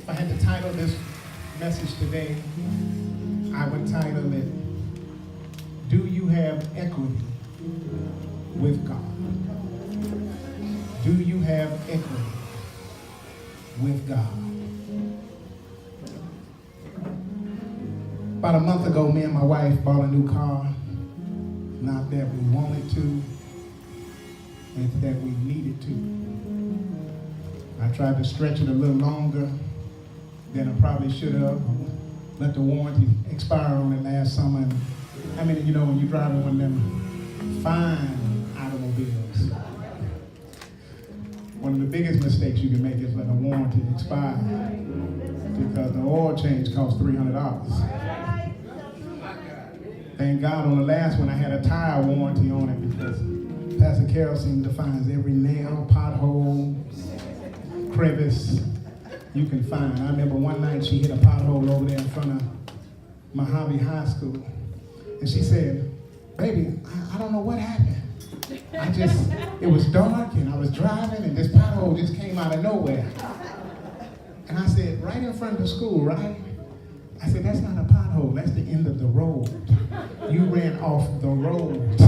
If I had to title this message today, I would title it, Do You Have Equity with God? Do you have equity with God? About a month ago, me and my wife bought a new car. Not that we wanted to, it's that we needed to. I tried to stretch it a little longer than I probably should have. Let the warranty expire on it last summer. And I mean, you know, when you're driving one of them fine automobiles, one of the biggest mistakes you can make is letting a warranty expire because the oil change costs $300. Thank God on the last one I had a tire warranty on it because Pastor Carol seemed to find every nail, pothole, crevice you can find. I remember one night she hit a pothole over there in front of Mojave High School. And she said, baby, I don't know what happened. It was dark and I was driving and this pothole just came out of nowhere. And I said, right in front of the school, right? I said, that's not a pothole, that's the end of the road. You ran off the road.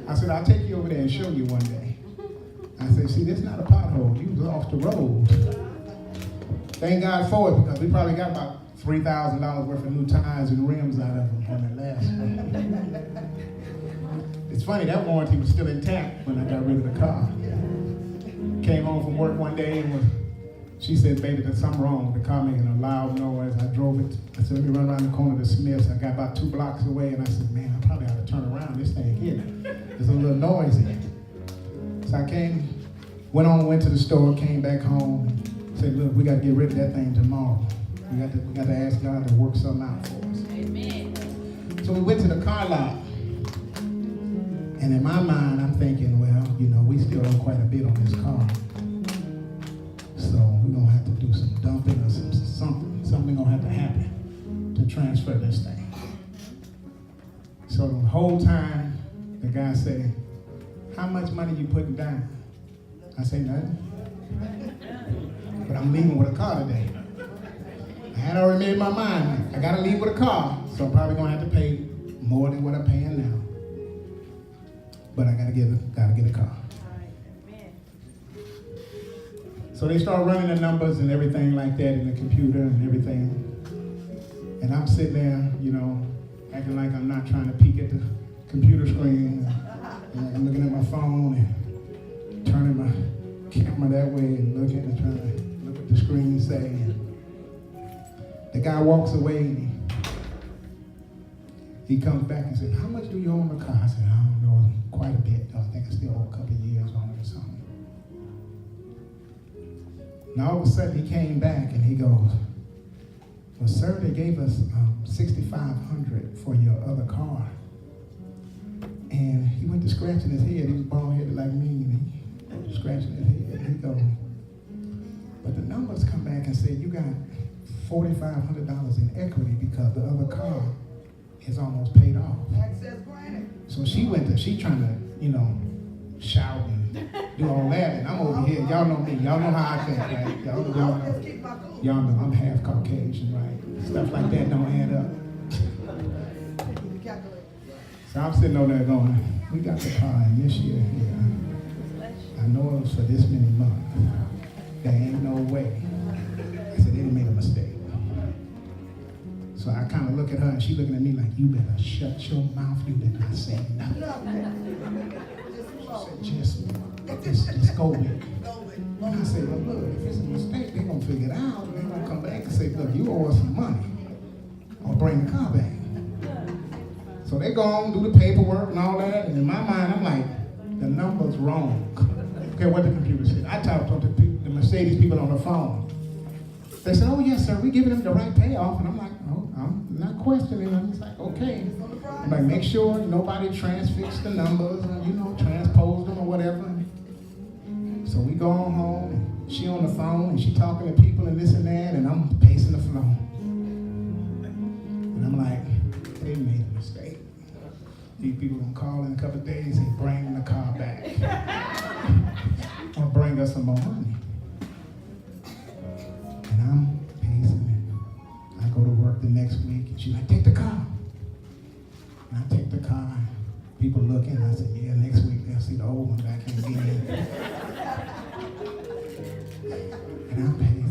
I said, I'll take you over there and show you one day. I said, see, that's not a pothole, you was off the road. Thank God for it, because we probably got about $3,000 worth of new tires and rims out of them on that last one. It's funny, that warranty was still intact when I got rid of the car. Came home from work one day and she said, baby, there's something wrong with the car making a loud noise. I drove it. I said, let me run around the corner to Smith's. I got about 2 blocks away, and I said, man, I probably ought to turn around. This thing here, there's a little noise in it. So I went to the store, came back home, and said, look, we got to get rid of that thing tomorrow. We got to ask God to work something out for us. Amen. So we went to the car lot, and in my mind, I'm thinking, well, you know, we still owe quite a bit on this car. So we're going to have to do some dumping or something going to have to happen to transfer this thing. So the whole time, the guy said, how much money you putting down? I say, nothing. But I'm leaving with a car today. I had already made my mind. I got to leave with a car, so I'm probably going to have to pay more than what I'm paying now. But I got to get a car. So they start running the numbers and everything like that in the computer and everything. And I'm sitting there, you know, acting like I'm not trying to peek at the computer screen. And I'm looking at my phone and turning my camera that way and looking and trying to look at the screen and say. And the guy walks away and he comes back and says, how much do you owe on the car? I said, I don't know, quite a bit. I think I still owe a couple of years on it or something. And all of a sudden he came back and he goes, well, sir, they gave us $6,500 for your other car. And he went to scratching his head. He was bald-headed like me, and he went to scratching his head. And he goes, but the numbers come back and say you got $4,500 in equity because the other car is almost paid off. So she trying to, you know, shout and do all that, and I'm over here. Y'all know me. Y'all know how I think, right? Y'all know I'm half Caucasian, right? Stuff like that don't add up. So I'm sitting over there going, we got the car in this year here. I know it was for this many months. There ain't no way. I said, they didn't make a mistake. So I kind of look at her, and she looking at me like, you better shut your mouth. You did not say nothing. She said, just go with it. And I said, well, look, if it's a mistake, they're going to figure it out. They're going to come back and say, look, you owe us some money. Or bring the car back. So they go on, do the paperwork and all that. And in my mind, I'm like, the number's wrong. Okay, what the computer said. I talked to the Mercedes people on the phone. They said, oh, yes, sir, we're giving them the right payoff. And I'm like, oh, I'm not questioning. I'm just like, okay. I'm like, make sure nobody transfix the numbers or, you know, transpose them or whatever. So we go on home, and she on the phone, and she talking to people and this and that, and I'm pacing the floor. And I'm like, they made a mistake. These people gonna call in a couple of days and bring the car back. Or bring us some more money. And I'm She's like, take the car. And I take the car. People looking. I said, yeah, next week they'll see the old one back in again. And I'm pacing.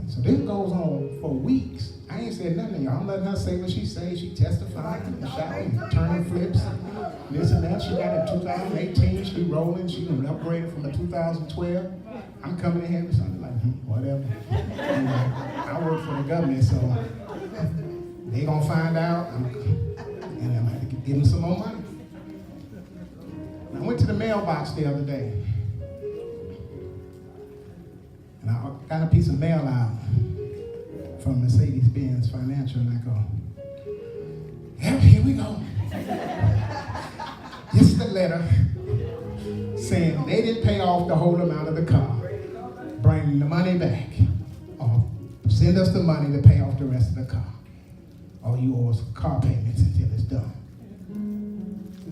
So this goes on for weeks. I ain't said nothing to y'all. I'm letting her say what she says. She testified and shouting, turning flips, this and that. She got in 2018. She rolling. She been upgraded from the 2012. I'm coming in here with something like, whatever. I work for the government, so they gonna find out. And I'm gonna have to give them some more money. And I went to the mailbox the other day. And I got a piece of mail out from Mercedes-Benz Financial, and I go, yep, here we go. This is the letter saying they didn't pay off the whole amount of the car. Bring the money back, or send us the money to pay off the rest of the car. Or you owe us car payments until it's done.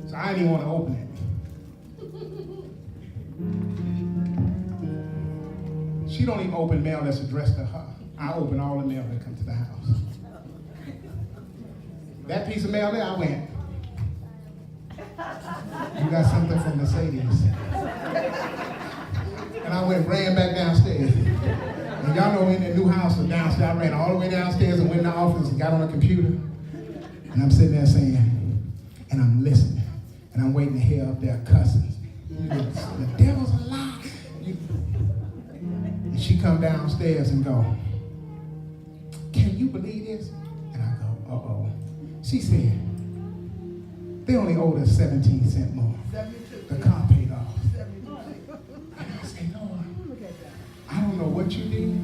So I didn't even want to open it. She don't even open mail that's addressed to her. I open all the mail that comes to the house. That piece of mail there, I went, you got something from Mercedes. And I ran back downstairs. And y'all know in the new house was downstairs. I ran all the way downstairs and went in the office and got on the computer. And I'm sitting there saying, and I'm listening. And I'm waiting to hear up there cussing. The devil's a lie. And she come downstairs and go, can you believe this? And I go, uh-oh. She said, they only owed us 17 cents more. The car paid off. And I said, Lord, I don't know what you did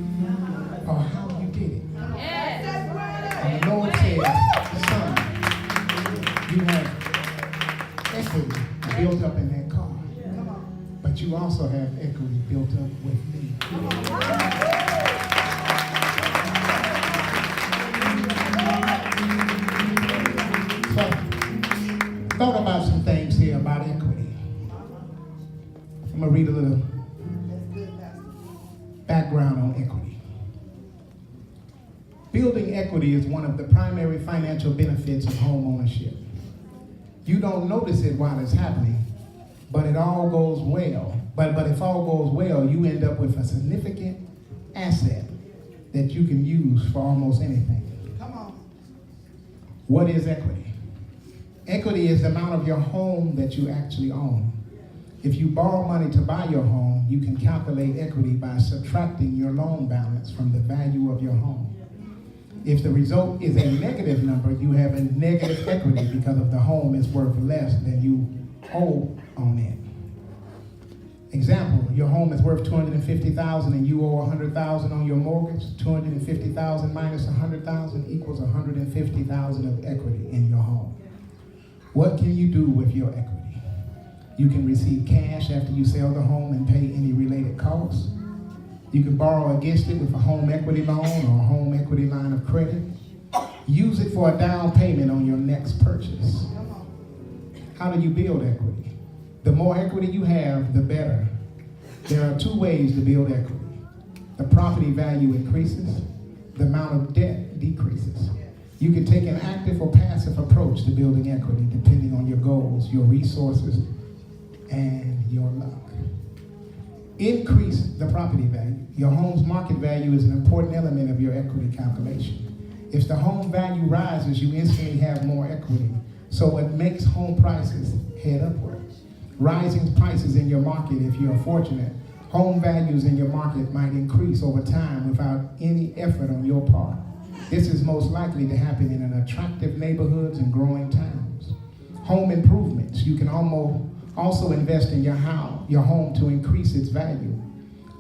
or how you did it. And the Lord said, son, you have equity built up in that car. But you also have equity built up with me. So, thought about some things here about equity. I'm going to read a little background on equity. Building equity is one of the primary financial benefits of home ownership. You don't notice it while it's happening, but it all goes well. But if all goes well, you end up with a significant asset that you can use for almost anything. Come on. What is equity? Equity is the amount of your home that you actually own. If you borrow money to buy your home, you can calculate equity by subtracting your loan balance from the value of your home. If the result is a negative number, you have a negative equity because of the home is worth less than you owe on it. Example, your home is worth $250,000 and you owe $100,000 on your mortgage. $250,000 minus $100,000 equals $150,000 of equity in your home. What can you do with your equity? You can receive cash after you sell the home and pay any related costs. You can borrow against it with a home equity loan or a home equity line of credit. Use it for a down payment on your next purchase. How do you build equity? The more equity you have, the better. There are two ways to build equity. The property value increases, the amount of debt decreases. You can take an active or passive approach to building equity depending on your goals, your resources, and your luck. Increase the property value. Your home's market value is an important element of your equity calculation. If the home value rises, you instantly have more equity. So it makes home prices head upward. Rising prices in your market, if you are fortunate, home values in your market might increase over time without any effort on your part. This is most likely to happen in an attractive neighborhoods and growing towns. Home improvements. You can also invest in your home to increase its value.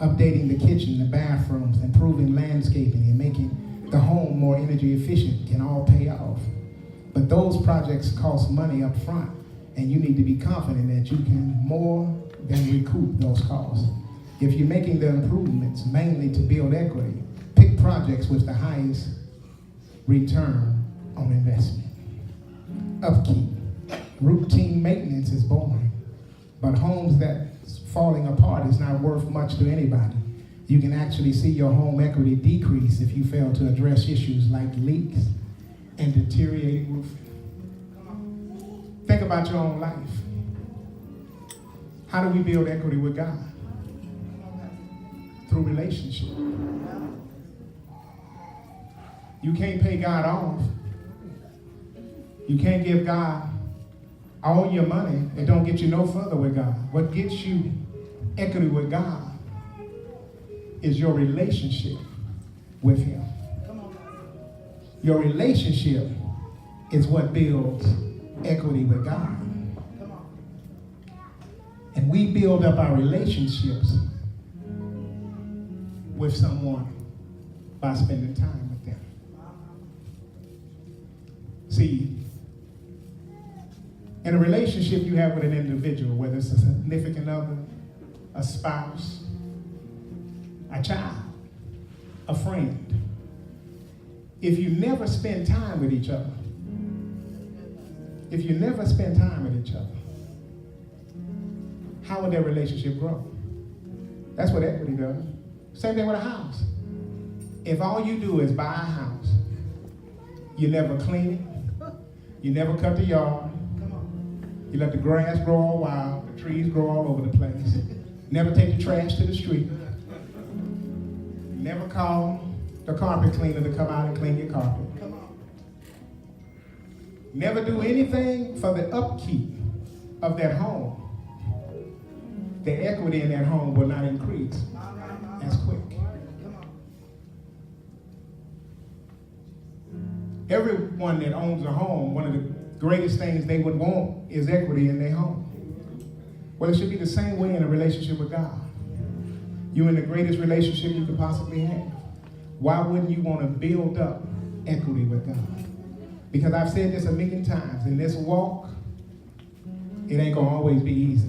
Updating the kitchen, the bathrooms, improving landscaping, and making the home more energy efficient can all pay off. But those projects cost money up front, and you need to be confident that you can more than recoup those costs. If you're making the improvements mainly to build equity, pick projects with the highest return on investment. Upkeep. Routine maintenance is boring, but homes that's falling apart is not worth much to anybody. You can actually see your home equity decrease if you fail to address issues like leaks and deteriorating roofing. Think about your own life. How do we build equity with God? Through relationship. You can't pay God off. You can't give God all your money. It don't get you no further with God. What gets you equity with God is your relationship with Him. Your relationship is what builds equity with God. And we build up our relationships with someone by spending time with them. See, in a relationship you have with an individual, whether it's a significant other, a spouse, a child, a friend, if you never spend time with each other, how would that relationship grow? That's what equity does. Same thing with a house. If all you do is buy a house, you never clean it, you never cut the yard, you let the grass grow all wild, the trees grow all over the place, never take the trash to the street, never call the carpet cleaner to come out and clean your carpet, never do anything for the upkeep of that home, the equity in that home will not increase as quick. Everyone that owns a home, one of the greatest things they would want is equity in their home. Well, it should be the same way in a relationship with God. You're in the greatest relationship you could possibly have. Why wouldn't you want to build up equity with God? Because I've said this a million times, in this walk, it ain't going to always be easy.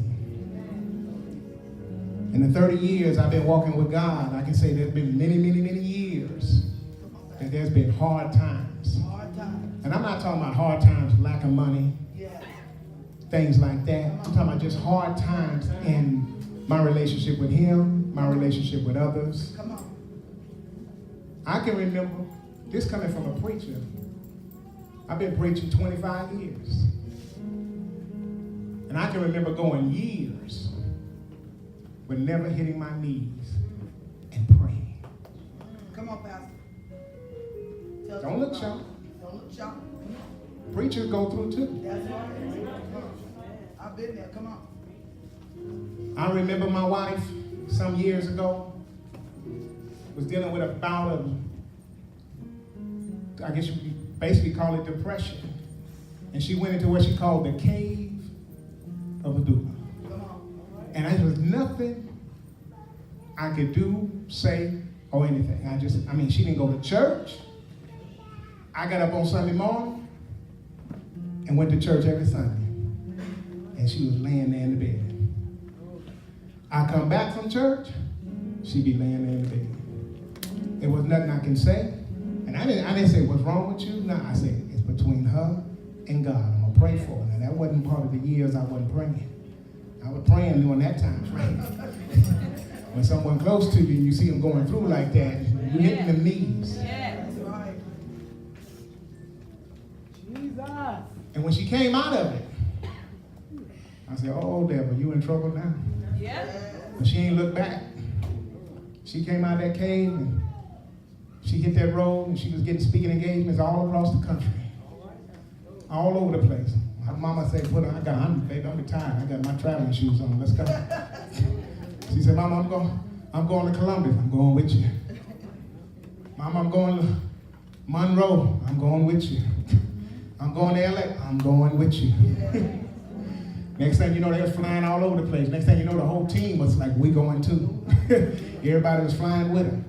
In the 30 years I've been walking with God, I can say there's been many, many, many years that there's been hard times. And I'm not talking about hard times, lack of money, things like that. I'm talking about just hard times in my relationship with Him, my relationship with others. I can remember this coming from a preacher. I've been preaching 25 years. And I can remember going years with never hitting my knees and praying. Come on, Pastor. Don't look shocked. Don't look shocked. Preachers go through too. That's right. I've been there. Come on. I remember my wife some years ago was dealing with a bout of, I guess you could basically call it depression. And she went into what she called the cave of Adullam. And there was nothing I could do, say, or anything. She didn't go to church. I got up on Sunday morning and went to church every Sunday. And she was laying there in the bed. I come back from church, she'd be laying there in the bed. There was nothing I can say. And I didn't say, what's wrong with you? No, I said, it's between her and God. I'm going to pray for her. And that wasn't part of the years I wasn't praying. I was praying during that time frame. When someone close to you and you see them going through like that, you hitting them knees. That's right. Jesus. And when she came out of it, I said, oh, devil, you in trouble now. Yeah. But she ain't looked back. She came out of that cave and she hit that road and she was getting speaking engagements all across the country. All over the place. My mama said, baby, I'm retired. I got my traveling shoes on. Let's go. She said, Mama, I'm going to Columbus. I'm going with you. Mama, I'm going to Monroe. I'm going with you. I'm going to LA. I'm going with you. Next thing you know, they was flying all over the place. Next thing you know, the whole team was like, we going too. Everybody was flying with her.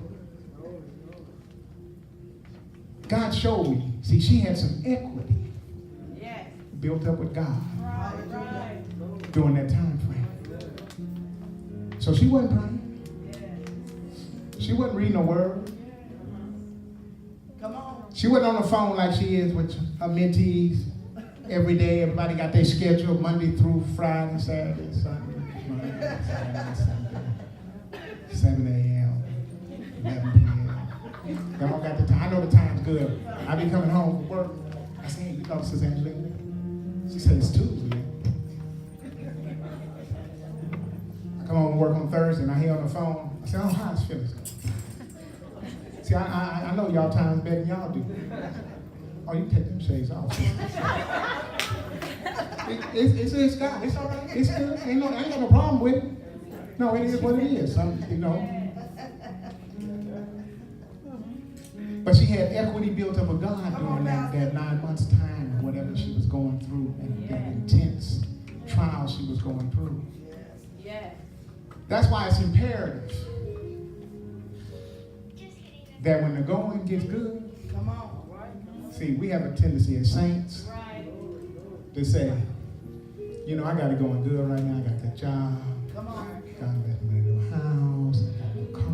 God showed me. See, she had some equity built up with God during that time frame. So she wasn't praying. She wasn't reading a word. Come on. She wasn't on the phone like she is with her mentees every day. Everybody got their schedule Monday through Friday, Saturday, Sunday, Monday, Saturday, Sunday, 7 a.m. 11 p.m. Y'all got the time. I know the time's good. I be coming home from work. I say, hey, you know, Sister Angelina? She said, it's Tuesday. I come home from work on Thursday and I hear on the phone. I say, oh, how's Phyllis? See, I know y'all time's better than y'all do. Oh, you take them shades off. It's God. It's all right. It's good. I ain't got no problem with it. No, it is what it is. You know. But she had equity built up with God during that 9 months time, or whatever she was going through, and that intense trial she was going through. Yes. That's why it's imperative that when the going gets good, Come on. Right. see, we have a tendency as saints to say, you know, I got it going good right now. I got that job. Come on. God left me in a new house. I got a new car.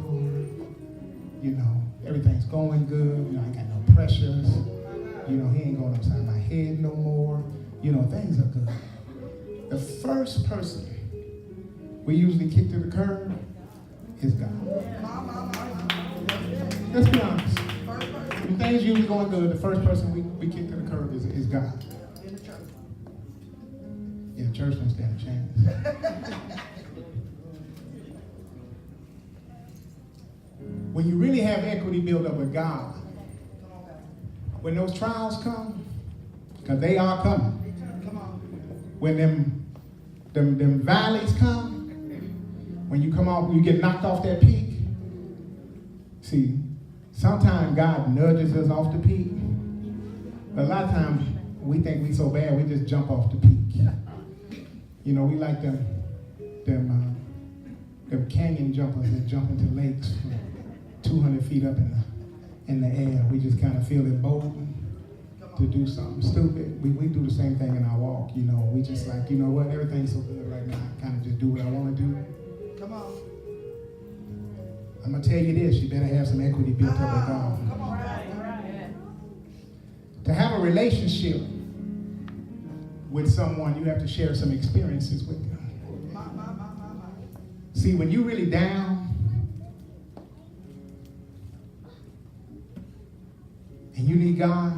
You know, everything's going good. You know, I got no pressures. You know, he ain't going upside my head no more. You know, things are good. The first person we usually kick to the curb is God. Let's be honest. When things usually going good, the first person we kick to the curb is God. In the church. Yeah, the church don't stand a chance. When you really have equity built up with God, when those trials come, because they are coming, Come on. when them valleys come, when you come off, you get knocked off that peak. See, sometimes God nudges us off the peak. But a lot of times we think we so bad, we just jump off the peak. You know, we like them canyon jumpers that jump into lakes from 200 feet up in the air. We just kind of feel emboldened to do something stupid. We do the same thing in our walk. You know, we just like, you know what, everything's so good right now. I kind of just do what I want to do. Come on. I'm going to tell you this, you better have some equity built up with God. Come on. Right. To have a relationship with someone, you have to share some experiences with them. My. See, when you really down, and you need God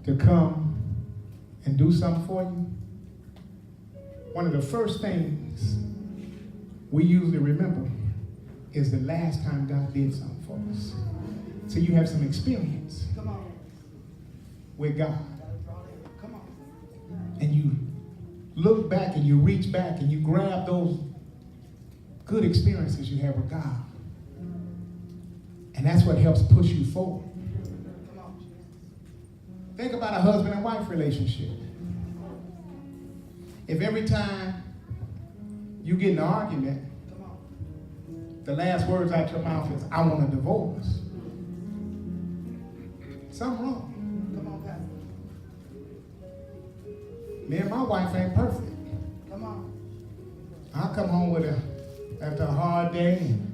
to come and do something for you, one of the first things we usually remember is the last time God did something for us. So you have some experience Come on. with God. Come on. And you look back and you reach back and you grab those good experiences you have with God. And that's what helps push you forward. Come on. Think about a husband and wife relationship. If every time you get in an argument, Come on. the last words out your mouth is, I want a divorce, something wrong. Come on, Pastor. Me and my wife ain't perfect. Come on. I'll come home with her after a hard day and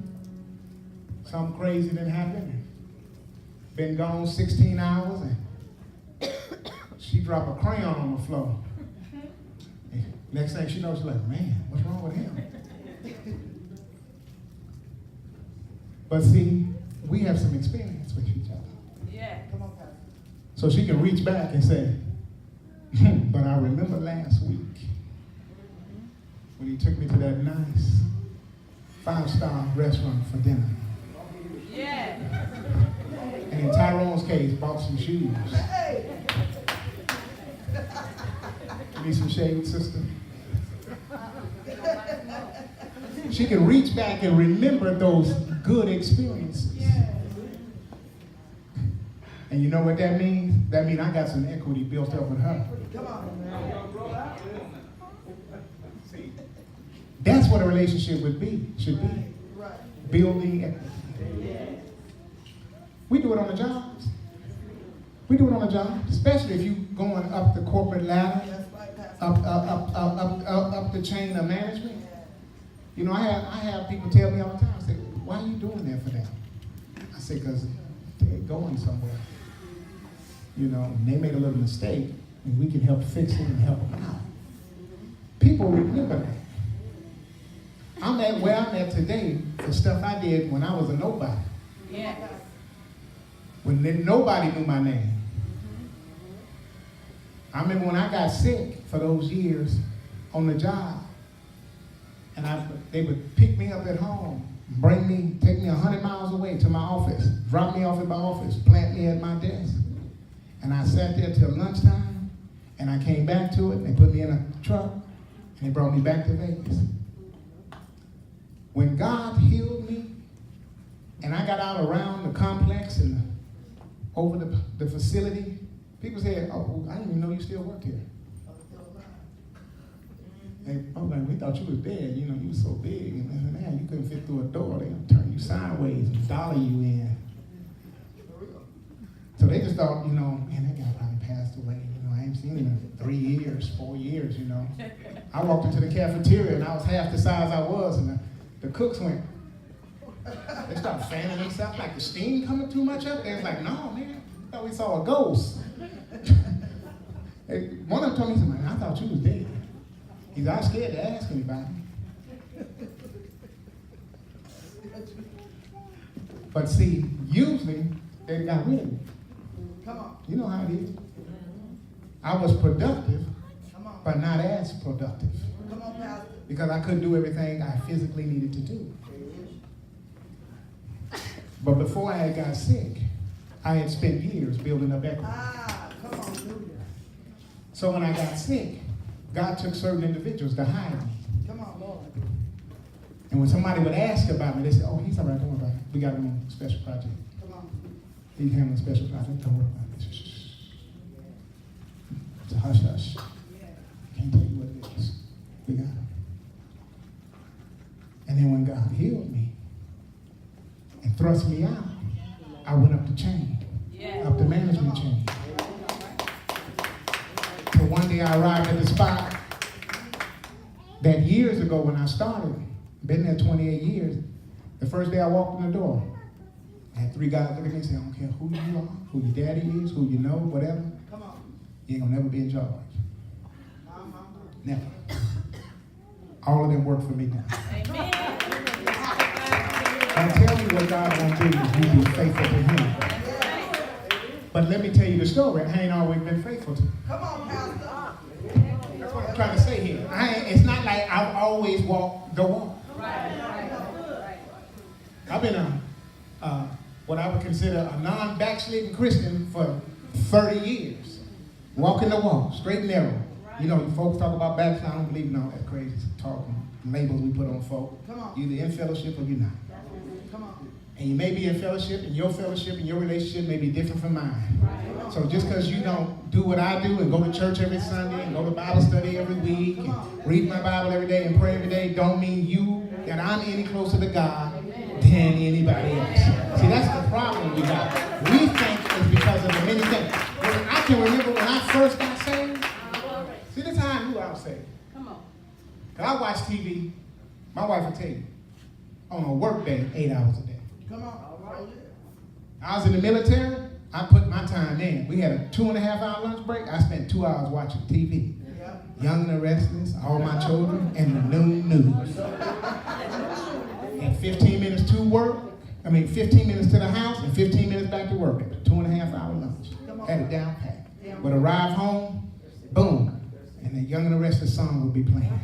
something crazy didn't happen. Been gone 16 hours and she dropped a crayon on the floor. And next thing she knows, she's like, man, what's wrong with him? But see, we have some experience with each other. Yeah. Come on, Pastor. So she can reach back and say, but I remember last week when he took me to that nice 5-star restaurant for dinner. Yeah. And in Tyrone's case, bought some shoes. Hey. You need some shade, sister? She can reach back and remember those good experiences. And you know what that means? That means I got some equity built up with her. Come on. See, that's what a relationship should be. Right. Building equity. We do it on the jobs. We do it on the job, especially if you're going up the corporate ladder, That's right, Pastor. up the chain of management. You know, I have people tell me all the time, I say, why are you doing that for them? I say, because they're going somewhere. You know, and they made a little mistake, and we can help fix it and help them out. People remember that. I'm at where I'm at today for stuff I did when I was a nobody. Yes. When nobody knew my name. I remember when I got sick for those years on the job, and they would pick me up at home, take me 100 miles away to my office, drop me off at my office, plant me at my desk. And I sat there till lunchtime, and I came back to it, and they put me in a truck, and they brought me back to Vegas. When God healed me, and I got out around the complex and over the facility, people said, oh, I didn't even know you still worked here. I was like, we thought you was dead. You know, you was so big. And man, you couldn't fit through a door. They gonna turn you sideways and dollar you in. So they just thought, you know, man, that guy probably passed away. You know, I ain't seen him in 3 years, 4 years, you know. I walked into the cafeteria and I was half the size I was, and the cooks went, they started fanning themselves like the steam coming too much up. They was like, no, man, I thought we saw a ghost. One of them told me something, I thought you was dead. He said, I was scared to ask anybody. But see, usually they got rid of me. Come on. You know how it is. I was productive, Come on. but not as productive. Come on, Pastor. Because I couldn't do everything I physically needed to do. But before I had got sick, I had spent years building up equity. Come on. So when I got sick, God took certain individuals to hide me. Come on, Lord. And when somebody would ask about me, they said, oh, he's all right, don't worry about it. We got him on a special project. Come on. He's handling a special project, don't worry about it. Shh, shh, shh. It's a hush, hush. Can't tell you what it is. We got him. And then when God healed me and thrust me out, I went up the chain, up the management chain. So one day I arrived at the spot that years ago when I started, been there 28 years, the first day I walked in the door, I had 3 guys look at me and say, I don't care who you are, who your daddy is, who you know, whatever, Come on. you ain't gonna never be in charge. Never. All of them work for me now. Amen. Now tell me what God wants to do is you be faithful to him. But let me tell you the story. I ain't always been faithful to him. Come on, Pastor. That's what I'm trying to say here. It's not like I've always walked the walk. I've been what I would consider a non-backslidden Christian for 30 years. Walking the walk, straight and narrow. You know, folks talk about backsliding. I don't believe in all that crazy talk and labels we put on folk. Come on. You're either in fellowship or you're not. Come on. And you may be in fellowship, and your relationship may be different from mine. So just because you don't do what I do and go to church every Sunday and go to Bible study every week and read my Bible every day and pray every day, don't mean that I'm any closer to God than anybody else. See, that's the problem we got. We think it's because of the many things. I can remember when I first got saved. See, this is how I knew I was saved. Come on. Because I watch TV, my wife will tell you, on a work day, 8 hours a day. Come on. I was in the military, I put my time in. We had a 2.5-hour lunch break. I spent 2 hours watching TV. Young and the Restless, All My Children, and the Noon News. Had 15 minutes to work, 15 minutes to the house, and 15 minutes back to work. 2.5-hour lunch. Had it down pat. Would arrive home, boom, and the Young and the Restless song would be playing.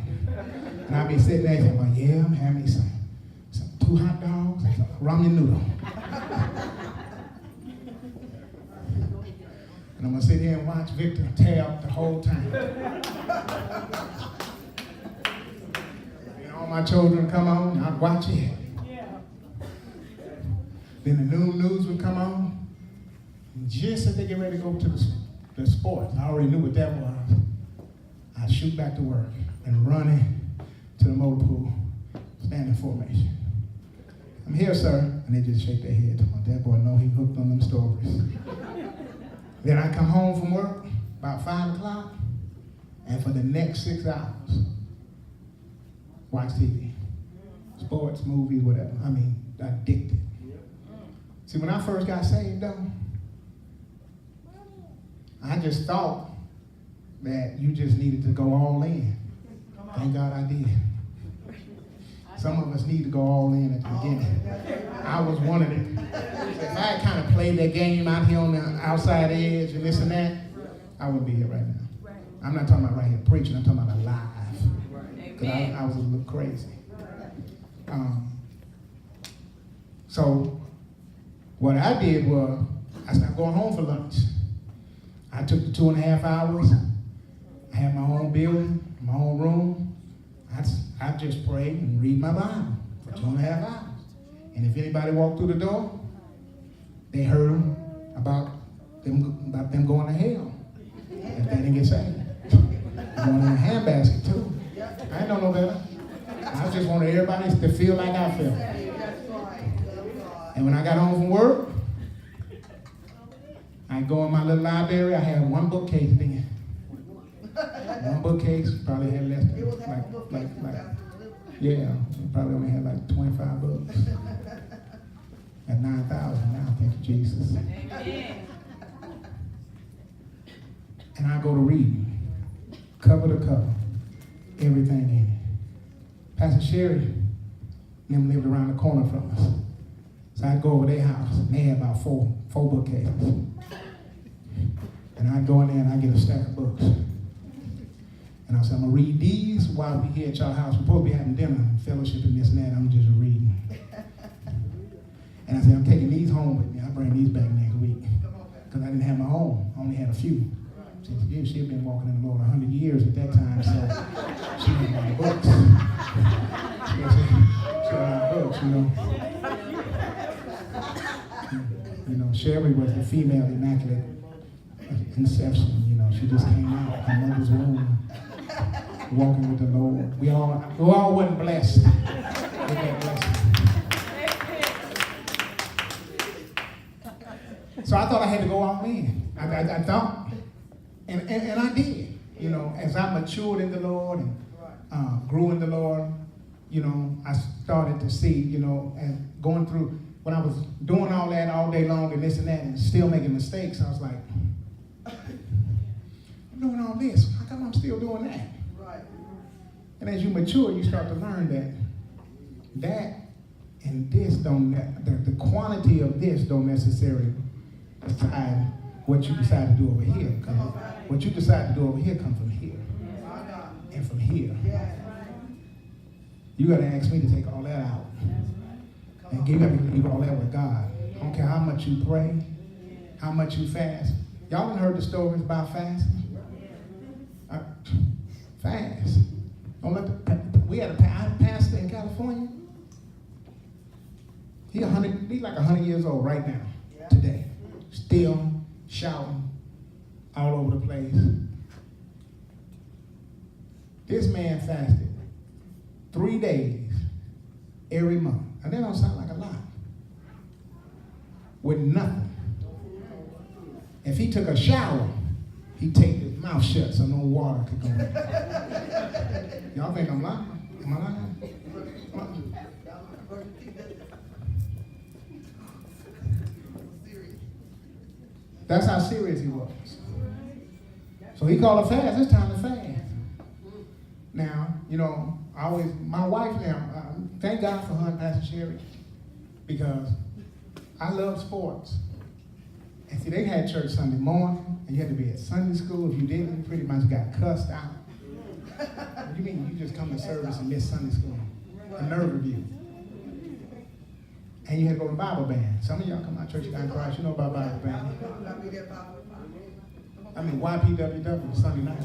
And I'd be sitting there saying, well, yeah, I'm having me some 2 hot dogs and some ramen noodle. And I'm going to sit here and watch Victor tear up the whole time. And all my children come on, and I'd watch it. Then the noon news would come on. And just as they get ready to go to the sports, I already knew what that was. I'd shoot back to work and run in to the motor pool, stand in formation. I'm here, sir. And they just shake their head. That boy know he hooked on them stories. Then I come home from work about 5 o'clock, and for the next 6 hours, watch TV. Sports, movies, whatever. Addicted. See, when I first got saved, though, I just thought that you just needed to go all in. Thank God I did. Some of us need to go all in at the beginning. I was one of them. If I had kind of played that game out here on the outside edge and this and that, I wouldn't be here right now. I'm not talking about right here preaching. I'm talking about alive. Because I was a little crazy. So what I did was I stopped going home for lunch. I took the 2.5 hours. I had my own building, my own room. I just prayed and read my Bible for 2.5 hours. And if anybody walked through the door, they heard them about them going to hell if they didn't get saved. Going in a handbasket too. I didn't know no better. I just wanted everybody to feel like I felt. And when I got home from work, I'd go in my little library. I had one bookcase then. One bookcase, probably had less than, probably only had like 25 books. At 9,000 now, thank you, Jesus. Amen. And I go to reading, cover to cover, everything in it. Pastor Sherry, them lived around the corner from us. So I'd go over their house, and they had about four bookcases. And I'd go in there and I'd get a stack of books. And I said, I'm going to read these while we're here at y'all house. We're supposed to be having dinner, fellowship, and this and that. I'm just reading. And I said, I'm taking these home with me. I'll bring these back next week. Because I didn't have my own. I only had a few. She had been walking in the Lord 100 years at that time, so she had my books. She had my books, you know. You know, Sherry was the female immaculate conception, you know. She just came out of her mother's womb, walking with the Lord. We all wasn't blessed with that blessing. So I thought I had to go all in. I thought. And I did, you know, as I matured in the Lord and grew in the Lord, you know, I started to see, you know, and going through, when I was doing all that all day long and this and that and still making mistakes, I was like, I'm doing all this. How come I'm still doing that? Right. And as you mature, you start to learn that and this the quantity of this don't necessarily decide what you decide to do over here. Because what you decide to do over here comes from here. And from here. You got to ask me to take all that out. And you got to leave all that with God. I don't care how much you pray, how much you fast. Y'all done heard the stories about fasting? Fast. We had a pastor in California. He's like 100 years old right now, today. Still shouting all over the place. This man fasted 3 days every month. And that don't sound like a lot. With nothing. If he took a shower, he'd take his mouth shut so no water could go in. Y'all think I'm lying? Am I lying? That's how serious he was. So he called a fast. It's time to fast. Now, you know, my wife now, thank God for her and Pastor Sherry, because I love sports. And see, they had church Sunday morning, and you had to be at Sunday school. If you didn't, you pretty much got cussed out. What do you mean you just come to service and miss Sunday school? A nerve review. And you had to go to Bible band. Some of y'all come out to church, you got in Christ, you know about Bible band. I mean, YPWW, Sunday night,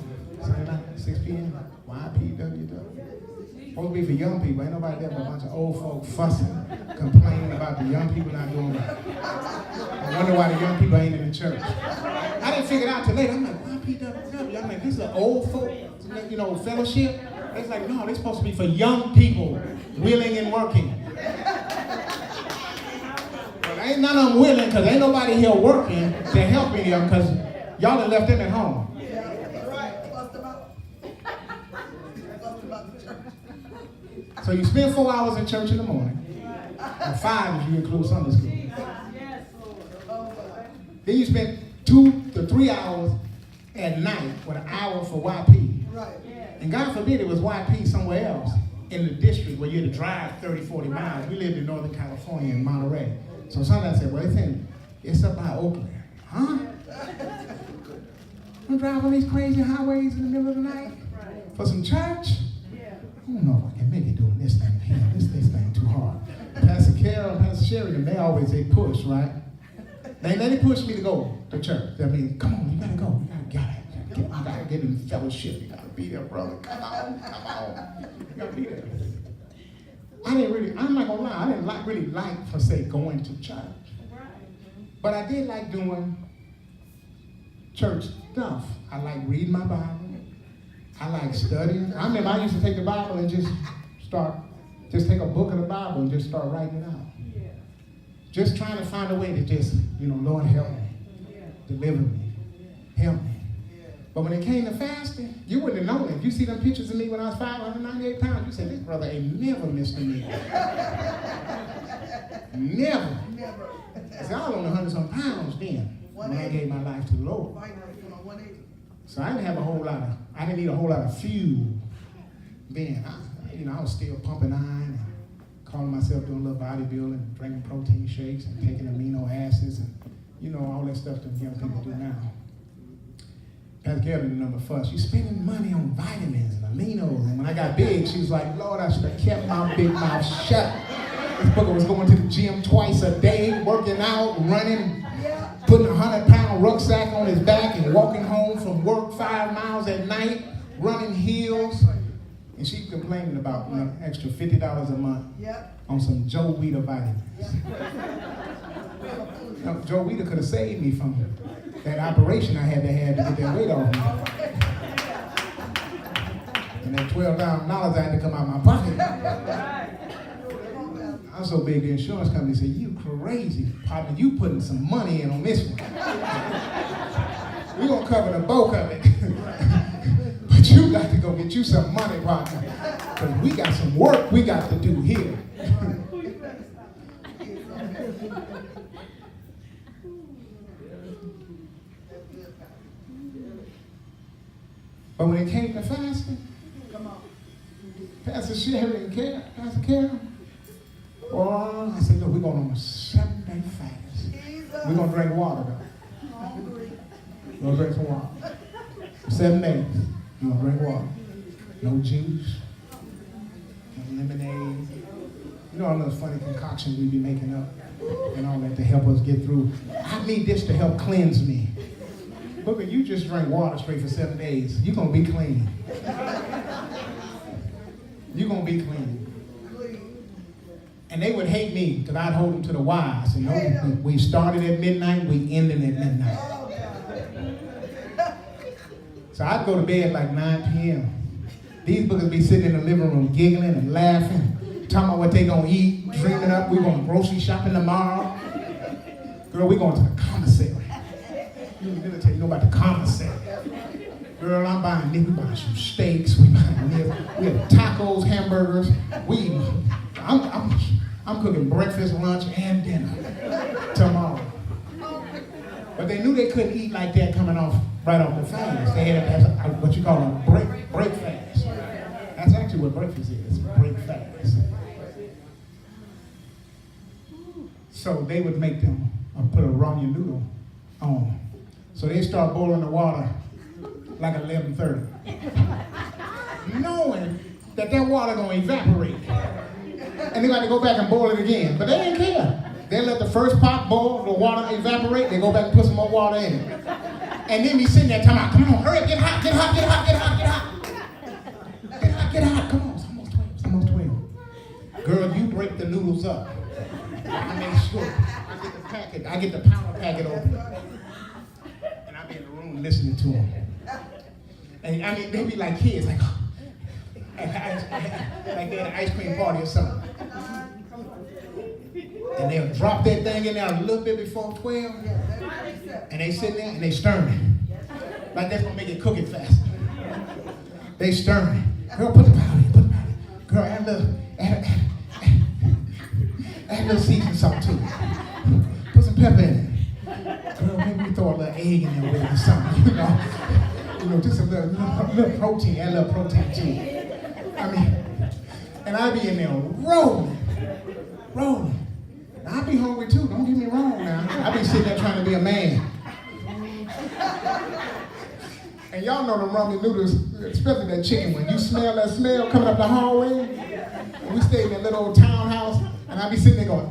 6 p.m., YPWW. Supposed to be for young people. Ain't nobody there but a bunch of old folk fussing, complaining about the young people not doing right. I wonder why the young people ain't in the church. I didn't figure it out till later. I'm like, YPWW? I'm like, this is an old folk, you know, fellowship? It's like, no, they're supposed to be for young people, willing and working. Ain't none of them willing because ain't nobody here working to help any of them because y'all done left them at home. So you spend 4 hours in church in the morning, or 5 if you include Sunday school. Then you spend 2 to 3 hours at night with an hour for YP. And God forbid it was YP somewhere else. in the district where you had to drive 30, 40 miles. We lived in Northern California in Monterey. So sometimes I said, well, it's up by Oakland. Huh? I'm driving these crazy highways in the middle of the night for some church? I don't know if I can make it doing this thing here. This thing too hard. Pastor Carol, Pastor Sheridan, they push, right? They push me to go to church. I mean, come on, you gotta go. You gotta get in fellowship. You gotta be there, brother. Come on. You gotta be there. I'm not gonna lie, I didn't really like, per se, going to church. But I did like doing church stuff. I like reading my Bible. I like studying. I remember I used to take the Bible and just take a book of the Bible and just start writing it out. Yeah. Just trying to find a way to just, Lord help me, deliver me, help me. Yeah. But when it came to fasting, you wouldn't have known it. If you see them pictures of me when I was 598 pounds, you say, this brother ain't never missed a meal. Never. I said, I was only 100-some pounds then when I gave my life to the Lord. So I didn't need a whole lot of fuel then. I was still pumping iron and calling myself doing a little bodybuilding, drinking protein shakes and taking amino acids and, all that stuff that young people do now. Pastor Carolyn, the number first, you spending money on vitamins and aminos. And when I got big, she was like, Lord, I should have kept my big mouth shut. This booker was going to the gym twice a day, working out, running, putting a 100-pound rucksack on his back and walking home from work 5 miles at night, running hills. And she complaining about an extra $50 a month on some Joe Weider vitamins. Now, Joe Weider could have saved me from that operation I had to get that weight off me. And that $12,000 I had to come out of my pocket. I was so big, the insurance company said, you crazy, partner, you putting some money in on this one. We're going to cover the bulk of it. But you got to go get you some money, partner. Because we got some work we got to do here. But when it came to fasting, Pastor Sherry and Pastor Carol, I said, look, we're going on a 7-day fast. We're going to drink water, though. We're going to drink some water. 7 days, we're going to drink water. No juice, no lemonade. All those funny concoctions we be making up and all that to help us get through. I need this to help cleanse me. Look, if you just drink water straight for 7 days, you're going to be clean. You're going to be clean. And they would hate me because I'd hold them to the wire. I said, no, we started at midnight, we ended at midnight. So I'd go to bed like 9 p.m. These boogers be sitting in the living room giggling and laughing, talking about what they gonna eat, dreaming up, we going grocery shopping tomorrow. Girl, we going to the commissary. Let me tell you about the commissary. Girl, we buying some steaks, we have tacos, hamburgers, I'm cooking breakfast, lunch, and dinner tomorrow. But they knew they couldn't eat like that coming right off the fast. They had what you call a break fast. That's actually what breakfast is, break fast. So they would make them put a ramen noodle on. So they start boiling the water like 11:30. Knowing that water gonna evaporate. And they got to go back and boil it again. But they didn't care. They let the first pot boil, the water evaporate, they go back and put some more water in it. And then be sitting there talking about, come on, hurry up, get hot, get hot, get hot, get hot, get hot. Get hot, get hot, come on, it's almost 12. Girl, you break the noodles up. I make sure I get the powder packet open. And I be in the room listening to them. And I mean, they be like kids, like they had an ice cream party or something. And they'll drop that thing in there a little bit before 12. And they sitting there and they stirring. Like that's gonna make it cook it faster. They stirring. Girl, put the powder in, put the powder in. Girl, add a little seasoning salt to it. Put some pepper in it. Girl, maybe we throw a little egg in there with it or something, just a little protein, add a little protein to it. I mean, And I be in there rolling. I be hungry too, don't get me wrong now. I be sitting there trying to be a man. And y'all know the ramen noodles, especially that chicken, when you smell that smell coming up the hallway. And we stayed in that little old townhouse, and I be sitting there going.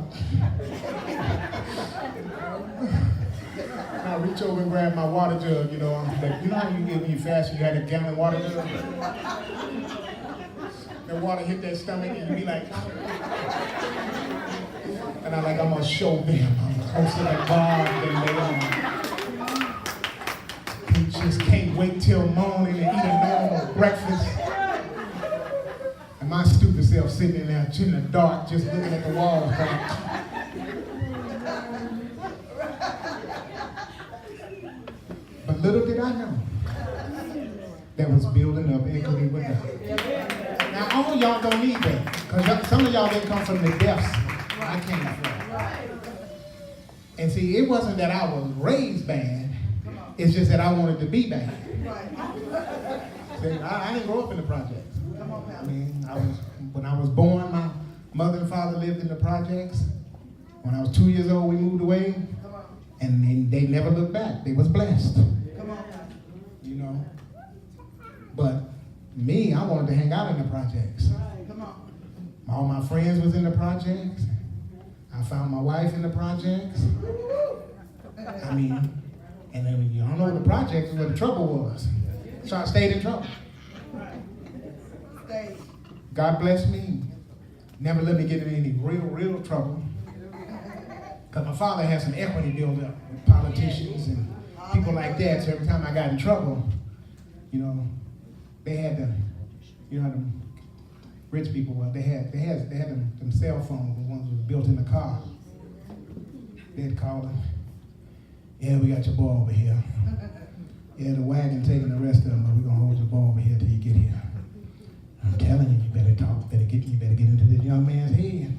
And I reach over and grab my water jug, you know. I'm like, you know how you get when you fast, you had a gallon water jug? That water hit that stomach, and you be like, and I'm like, I'm gonna show them. I'm close to that God that they just can't wait till morning and eat a normal breakfast. And my stupid self sitting in there in the dark, just looking at the walls. But little did I know that was building up equity with God. Now all y'all don't need that, because some of y'all didn't come from the depths I came from. And see, it wasn't that I was raised bad. It's just that I wanted to be bad. See, I didn't grow up in the projects. I mean, when I was born, my mother and father lived in the projects. When I was 2 years old, we moved away. And they never looked back. They was blessed. You know. But me, I wanted to hang out in the projects. All my friends was in the projects. I found my wife in the projects. I mean, and then you don't know what the projects where the trouble was. So I stayed in trouble. God bless me. Never let me get in any real trouble. Because my father had some equity built up with politicians and people like that. So every time I got in trouble, you know, they had the, you know, them rich people, well, they had them cell phones, the ones that was built in the car. They'd call them, yeah, we got your boy over here. Yeah, the wagon taking the rest of them, but we're gonna hold your boy over here till you get here. I'm telling you, you better talk, you better get into this young man's head.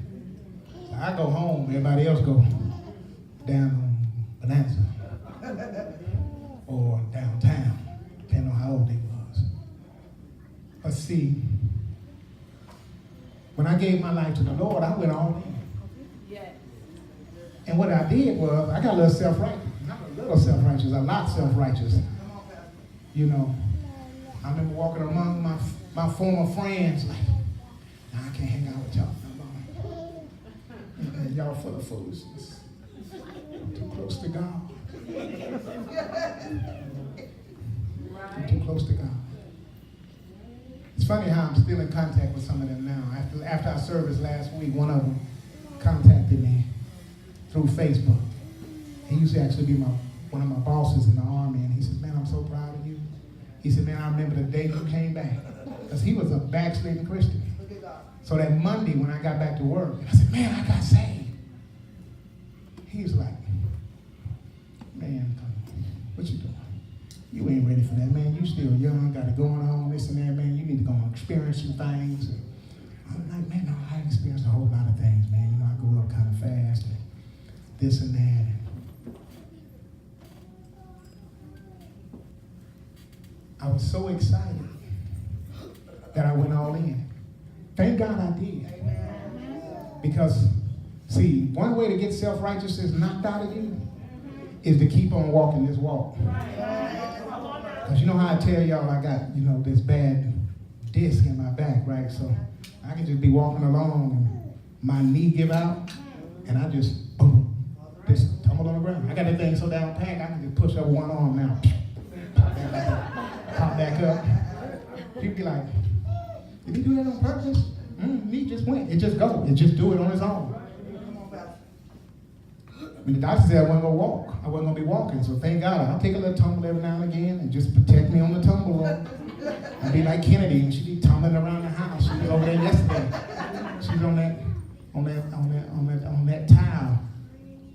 So I go home, everybody else go down on Bonanza or downtown, depending on how old they was. But see, when I gave my life to the Lord, I went all in. Yes. And what I did was, I got a little self-righteous. Not a little self-righteous, a lot self-righteous. You know, I remember walking among my former friends, like, nah, I can't hang out with y'all no more. And y'all full of foolishness. Too close to God. I'm too close to God. It's funny how I'm still in contact with some of them now. After our service last week, one of them contacted me through Facebook. He used to actually be one of my bosses in the Army, and he said, man, I'm so proud of you. He said, man, I remember the day you came back. Because he was a backsliding Christian. So that Monday when I got back to work, I said, man, I got saved. He was like, man, what you doing? You ain't ready for that, man. You still young, got it going on, this and that, man. You need to go and experience some things. And I'm like, man, no, I experienced a whole lot of things, man. You know, I grew up kind of fast and this and that. I was so excited that I went all in. Thank God I did. Because, see, one way to get self-righteousness knocked out of you is to keep on walking this walk. Because you know how I tell y'all I got, you know, this bad disc in my back, right? So I can just be walking along and my knee give out and I just, boom, just tumble on the ground. I got that thing so down packed, I can just push up one arm now. Pop back up. People be like, did he do that on purpose? He just went. It just go. It just do it on its own. I mean, the doctor said I wasn't going to walk. I wasn't going to be walking. So thank God. I'll take a little tumble every now and again and just protect me on the tumble rope. I'd be like Kennedy and she'd be tumbling around the house. She was over there yesterday. She was on that tile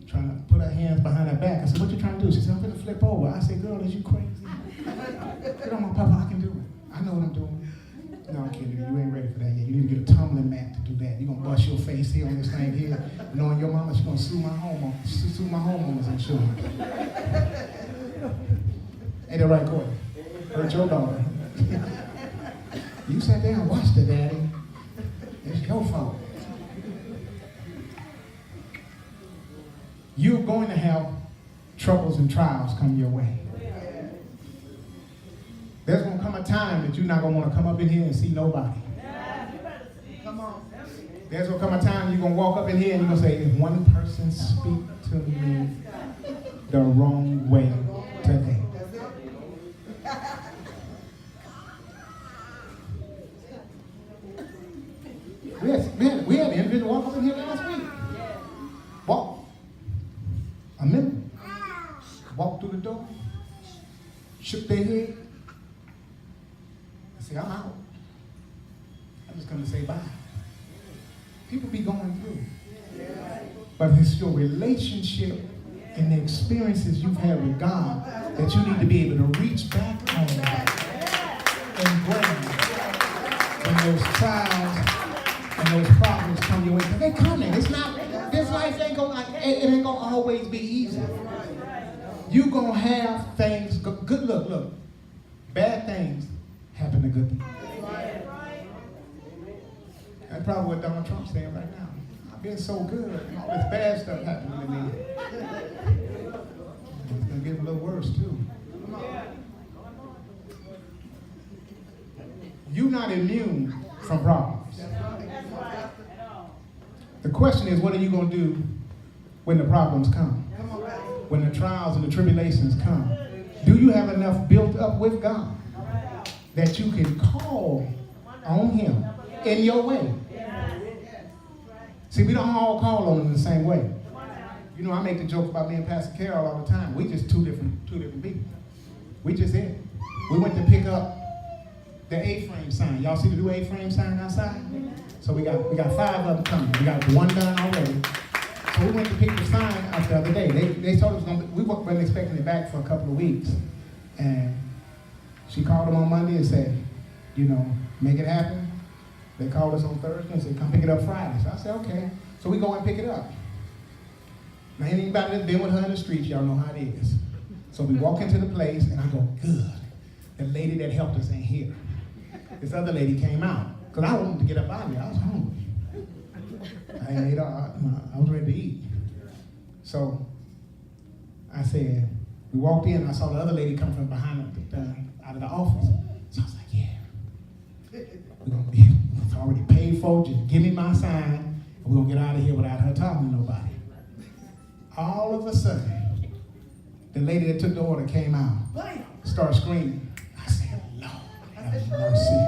trying to put her hands behind her back. I said, what you trying to do? She said, I'm going to flip over. I said, girl, is you crazy? Get on my papa, I can do it. I know what I'm doing. No, I'm kidding you. You ain't ready for that yet. You need to get a tumbling mat to do that. You're going to bust your face here on this thing here. Knowing your mama, she's going to sue my homeowners insurance. Ain't that right, Courtney? Hurt your daughter. You sat there and watched her, Daddy. Yeah, It's your fault. You're going to have troubles and trials come your way. There's going to come a time that you're not going to want to come up in here and see nobody. Come on. There's going to come a time you're going to walk up in here and you're going to say, if one person speak to me the wrong way today. We had an individual walk up in here last week. Walk. A minute. Walked through the door. Shook their head. I said, I'm out. I'm just coming to say bye. People be going through. But it's your relationship and the experiences you've had with God that you need to be able to reach back on and grab when those trials and those problems come your way. Because they're coming. It's not, this life ain't gonna, it ain't gonna always be easy. You're gonna have things, good look, bad things happen to good people. That's probably what Donald Trump's saying right now. I've been so good, and all this bad stuff happening to me. It's gonna get a little worse too. You're not immune from problems. The question is, what are you going to do when the problems come? When the trials and the tribulations come? Do you have enough built up with God that you can call on Him in your way? See, we don't all call on Him the same way. You know, I make the joke about me and Pastor Carol all the time. We just two different people. We just it. We went to pick up the A-frame sign. Y'all see the new A-frame sign outside? So we got 5 of them coming. We got one done already. So we went to pick the sign up the other day. They told us we weren't expecting it back for a couple of weeks. And she called them on Monday and said, you know, make it happen. They called us on Thursday and said, come pick it up Friday. So I said, okay. So we go and pick it up. Now anybody that's been with her in the streets, y'all know how it is. So we walk into the place and I go, good. The lady that helped us ain't here. This other lady came out. Because I wanted to get up out of there. I was hungry. I ate I was ready to eat. So I said, we walked in, I saw the other lady come from behind out of the office. So I was like, yeah. We're going to be, it's already paid for, just give me my sign, and we're going to get out of here without her talking to nobody. All of a sudden, the lady that took the order came out, started screaming. I said, Lord, have mercy.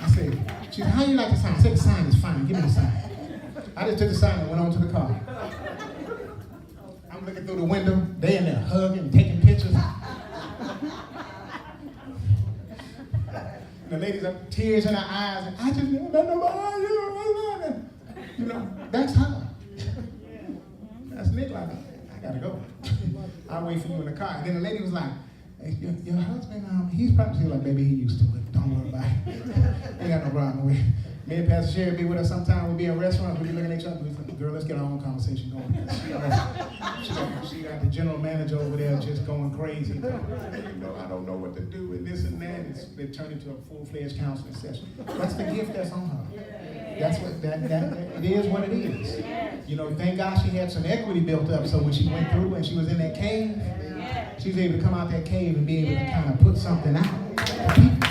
I said, she said, how you like the sign? I said, the sign is fine. Give me the sign. I just took the sign and went on to the car. I'm looking through the window. They in there hugging, taking pictures. The lady's up, tears in her eyes. And I just didn't let nobody. You know, that's her. That's Nick like, I gotta go. I'll wait for you in the car. And then the lady was like, hey, your husband, he's probably like, baby, he used to it. Don't worry about it. Ain't got no problem with it. Me and Pastor Sherry be with us sometime. We'll be in restaurants. We'll be looking at each other. We'll say, girl, let's get our own conversation going. She got the general manager over there just going crazy. You know, I don't know what to do and this and that. They turned into a full-fledged counseling session. That's the gift that's on her. That's what it is what it is. You know, thank God she had some equity built up, so when she went through and she was in that cave, she was able to come out that cave and be able to kind of put something out for people.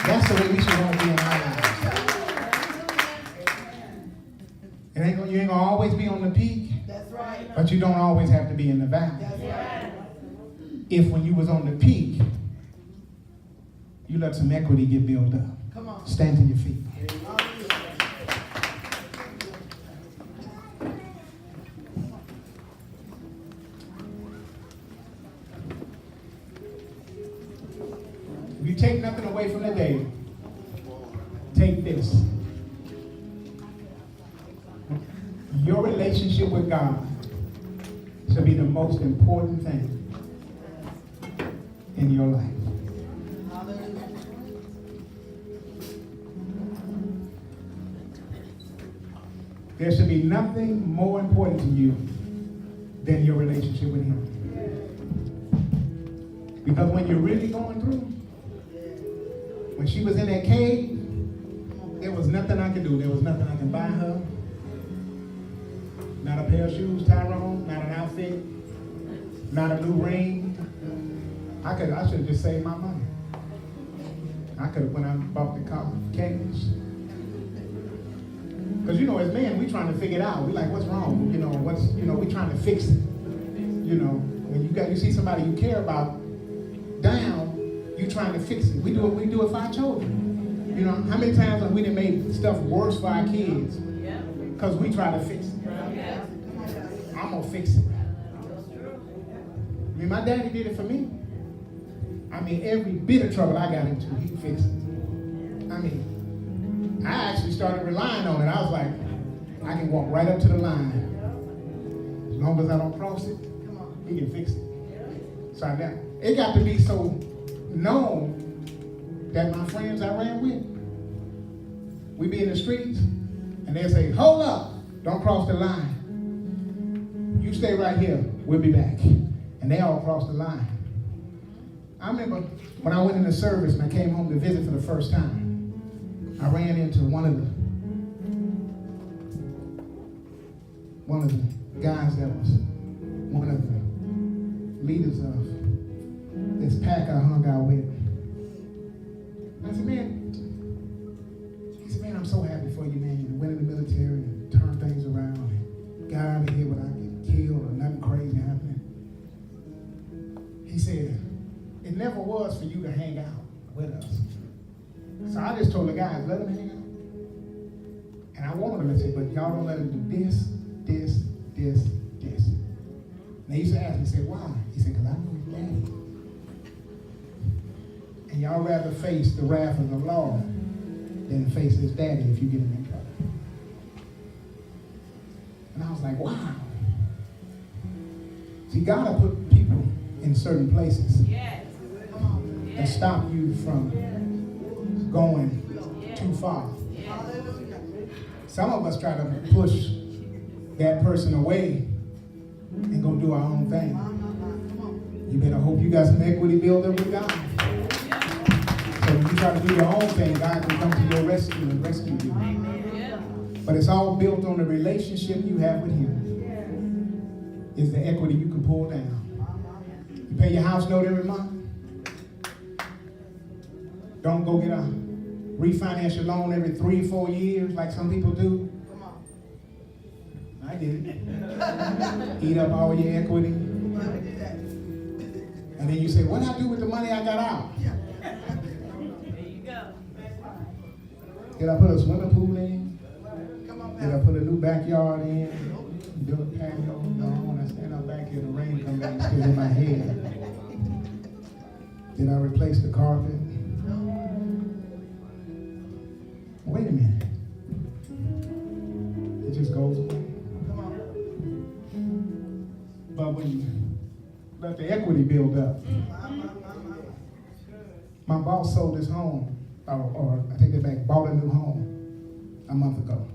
That's the way we should all be in our lives. You ain't gonna always be on the peak. That's right. But you don't always have to be in the valley. That's right. If when you was on the peak, you let some equity get built up. Come on. Stand to your feet. If you take nothing away from the day, take this. Your relationship with God should be the most important thing in your life. There should be nothing more important to you than your relationship with Him. Because when you're really going through, when she was in that cave, there was nothing I could do. There was nothing I could buy her. Not a pair of shoes, Tyrone. Not an outfit. Not a new ring. I should have just saved my money. I could have went out and bought the car cash. Because as men, we trying to figure it out. We like, what's wrong? We trying to fix it. When you see somebody you care about down, you trying to fix it. We do it for our children. How many times have we done made stuff worse for our kids? Because we try to fix it. I'm gonna fix it. My daddy did it for me. Every bit of trouble I got into, he fixed it. I actually started relying on it. I was like, I can walk right up to the line. As long as I don't cross it, he can fix it. So it got to be so known that my friends I ran with, we be in the streets, and they'll say, hold up, don't cross the line. You stay right here, we'll be back. And they all crossed the line. I remember when I went into service and I came home to visit for the first time, I ran into one of the guys that was one of the leaders of this pack I hung out with. I said, man, I'm so happy for you, man. You went in the military and turned things around and got out of here without getting killed or nothing crazy happening. He said, it never was for you to hang out with us. So I just told the guys, let them hang out. And I warned them and said, but y'all don't let them do this, this, this, this. And they used to ask me, say, why? He said, because I know his daddy. And y'all rather face the wrath of the law than face his daddy if you get him in trouble. And I was like, wow. See, God will put people in certain places and stop you from going too far. Some of us try to push that person away and go do our own thing. You better hope you got some equity built up with God. So when you try to do your own thing, God can come to your rescue and rescue you. But it's all built on the relationship you have with Him. Is the equity you can pull down. You pay your house note every month. Don't go refinance your loan every 3 or 4 years like some people do. I did it. Eat up all your equity. And then you say, what did I do with the money I got out? There you go. Did I put a swimming pool in? Did I put a new backyard in? Build a patio? No, when I stand out back here, the rain comes down and still in my head. Did I replace the carpet? Wait a minute. It just goes away. But when you let the equity build up, my boss sold his home, or I take it back, bought a new home a month ago.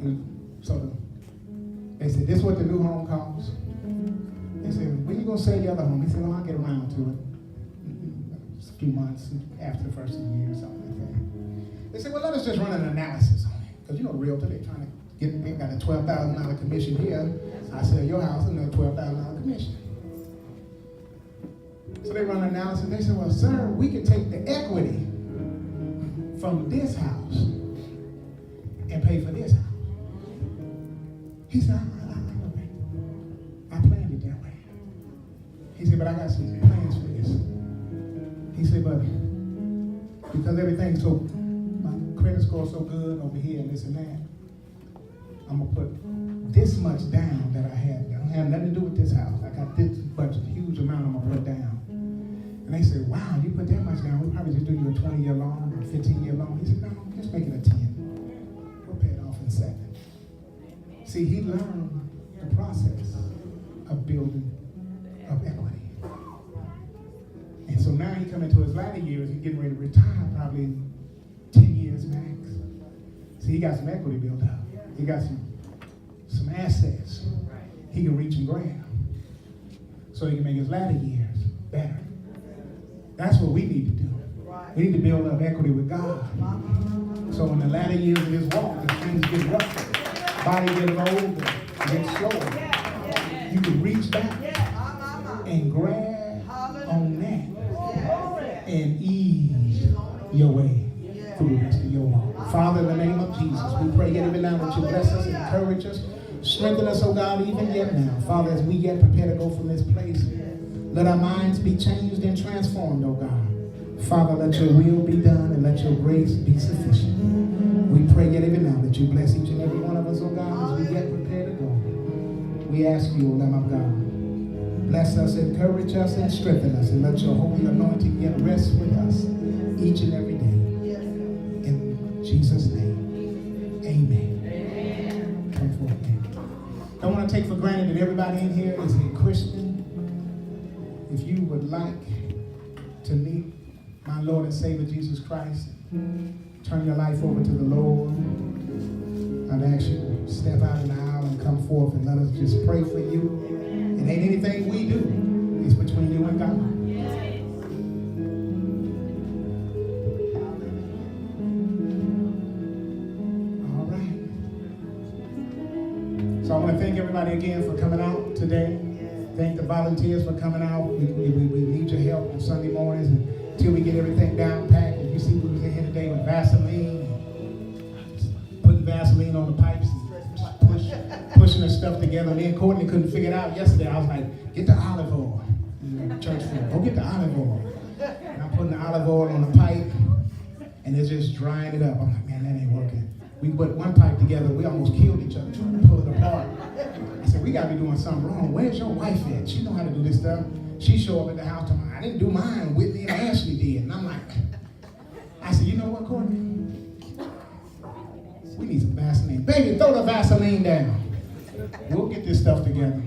And so they said, this is what the new home costs. They said, when you gonna sell the other home? He said, well, I'll get around to it. A few months after the first of the year or something like that. They said, well, let us just run an analysis on it. Because you know, the realtor, they're trying to they got a $12,000 commission here. I sell your house, another $12,000 commission. So they run an analysis. They said, well, sir, we can take the equity from this house and pay for this house. He said, I planned it that way. He said, but I got some plans for this. He said, but because everything's so, my credit score's so good over here and this and that, I'm gonna put this much down that I had. I don't have nothing to do with this house. I got this much, huge amount I'm gonna put down. And they said, wow, you put that much down, we'll probably just do you a 20-year loan or a 15-year loan. He said, no, just make it a 10. We'll pay it off in 7. See, he learned the process of building up equity. And so now he coming to his latter years, he's getting ready to retire probably 10 years max. See, he got some equity built up. He got some assets he can reach and grab so he can make his latter years better. That's what we need to do. We need to build up equity with God. So in the latter years of this walk, as things get rougher, body getting older, get slower, you can reach back and grab on that and ease your way through the rest of your walk. Father, in the name of Jesus, we pray yet even now that you bless us, encourage us, strengthen us, oh God, even yet now. Father, as we get prepared to go from this place, let our minds be changed and transformed, oh God. Father, let your will be done and let your grace be sufficient. We pray yet even now that you bless each and every one of us, oh God, as we get prepared to go. We ask you, O Lamb of God, bless us, encourage us, and strengthen us, and let your holy anointing yet rest with us each and every day. In Jesus' name, amen. Come forward. Don't want to take for granted that everybody in here is a Christian. If you would like to meet my Lord and Savior Jesus Christ, turn your life over to the Lord, I'd ask you to step out in the aisle and come forth and let us just pray for you. It ain't anything we do. It's between you and God. All right. So I want to thank everybody again for coming out today. Thank the volunteers for coming out. We need your help on Sunday mornings until we get everything down packed. If you see we was in here today with Vaseline, putting Vaseline on the pipes and pushing the stuff together. Me and Courtney couldn't figure it out yesterday. I was like, get the olive oil. Church floor. Go get the olive oil. And I'm putting the olive oil on the pipe and it's just drying it up. I'm like, man, that ain't working. We put one pipe together, we almost killed each other trying to pull it apart. I said, we got to be doing something wrong. Where's your wife at? She know how to do this stuff. She show up at the house tomorrow. I didn't do mine. Whitney and Ashley did. And I'm like, I said, you know what, Courtney? We need some Vaseline. Baby, throw the Vaseline down. We'll get this stuff together.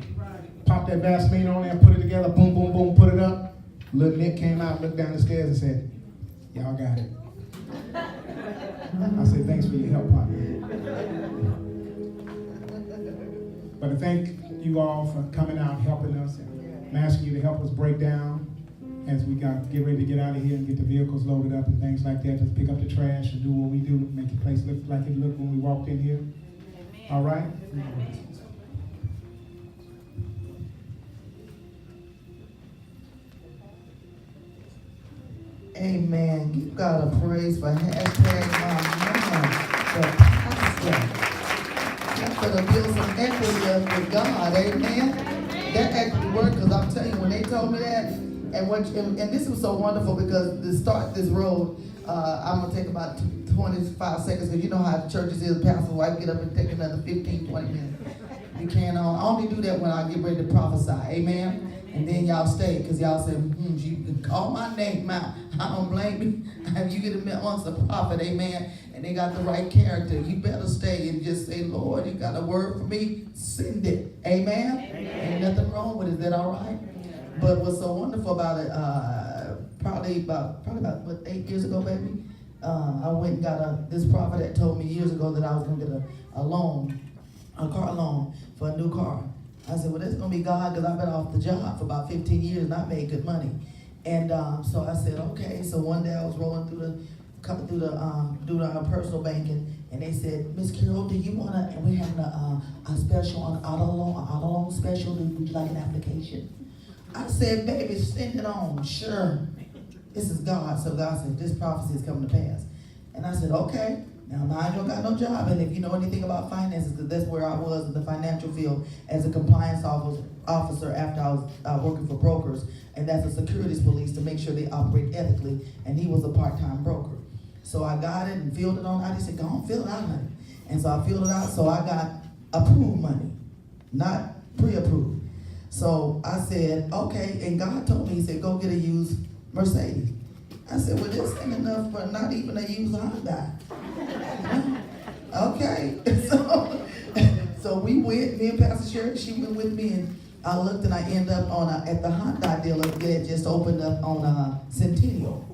Pop that Vaseline on there, put it together, boom, boom, boom, put it up. Little Nick came out, looked down the stairs and said, y'all got it. I said, thanks for your help, partner. But I thank you all for coming out, helping us, and I'm asking you to help us break down as we get ready to get out of here and get the vehicles loaded up and things like that. Just pick up the trash and do what we do, make the place look like it looked when we walked in here. All right? Amen. Give God a praise for hashtag my mama, the pastor. That's going to build some equity up with God. Amen. That actually worked, because I'm telling you, when they told me that, and this was so wonderful, because to start this road, I'm going to take about 25 seconds, because you know how churches is, pastor's wife get up and take another 15, 20 minutes. You can't, I only do that when I get ready to prophesy. Amen. And then y'all stay, because y'all say, you can call my name out. I don't blame you. You get a once a prophet, amen, and they got the right character. You better stay and just say, Lord, you got a word for me? Send it. Amen? Ain't nothing wrong with it. Is that all right? But what's so wonderful about it, probably about what, 8 years ago, baby, I went and got this prophet that told me years ago that I was going to get a car loan for a new car. I said, well, that's going to be God, because I've been off the job for about 15 years and I made good money. And so I said, okay. So one day I was rolling coming through the personal banking, and they said, Miss Carol, do you want to, and we're having a special on auto loan special. Would you like an application? I said, baby, send it on. Sure. This is God. So God said, this prophecy is coming to pass. And I said, okay. Now, I don't got no job, and if you know anything about finances, because that's where I was in the financial field as a compliance officer after I was working for brokers, and that's a securities police to make sure they operate ethically, and he was a part-time broker. So I got it and filled it on out. He said, go on, fill it out, honey. And so I filled it out, so I got approved money, not pre-approved. So I said, okay, and God told me, he said, go get a used Mercedes. I said, well, this ain't enough for not even a used Honda. Okay, so we went, me and Pastor Sherry, she went with me, and I looked and I ended up at the Honda dealer that just opened up on Centennial.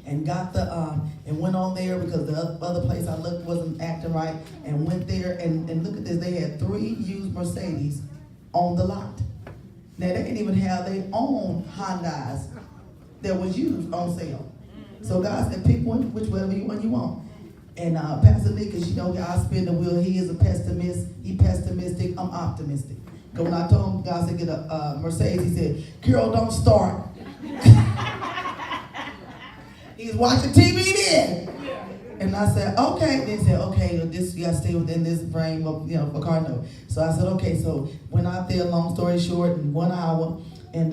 And got and went on there, because the other place I looked wasn't acting right, and went there, and look at this, they had 3 used Mercedes on the lot. Now, they didn't even have their own Hondas that was used on sale. So God said, pick one, whichever one you want. And Pastor Nick, because you know God spin the wheel. He is a pessimist. He pessimistic. I'm optimistic. Because when I told him God said get a Mercedes, he said, Carol, don't start. He's watching TV then. And I said, okay. They said, okay, this you gotta stay within this frame of, for car note. So I said, okay. So went out there, long story short, in 1 hour. And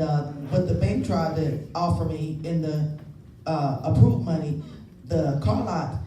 but the bank tried to offer me in the approved money, the car lot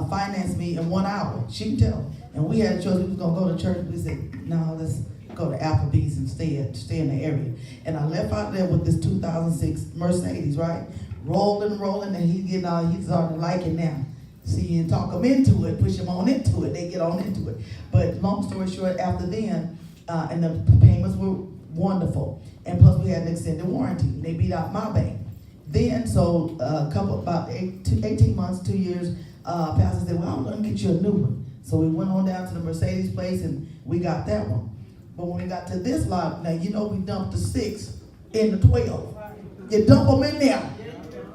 financed me in 1 hour. She can tell. And we had a choice. We was gonna go to church. We said, no, let's go to Applebee's instead, stay in the area. And I left out there with this 2006 Mercedes, right? Rolling, and he's starting to like it now. See, and talk them into it, push them on into it, they get on into it. But long story short, after then, and the payments were wonderful. And plus we had an extended warranty. They beat out my bank. Then, so about 18 months, 2 years, Pastor said, well, I'm gonna get you a new one. So we went on down to the Mercedes place and we got that one. But when we got to this lot, now you know we dumped the 6 in the 12. You dump them in there.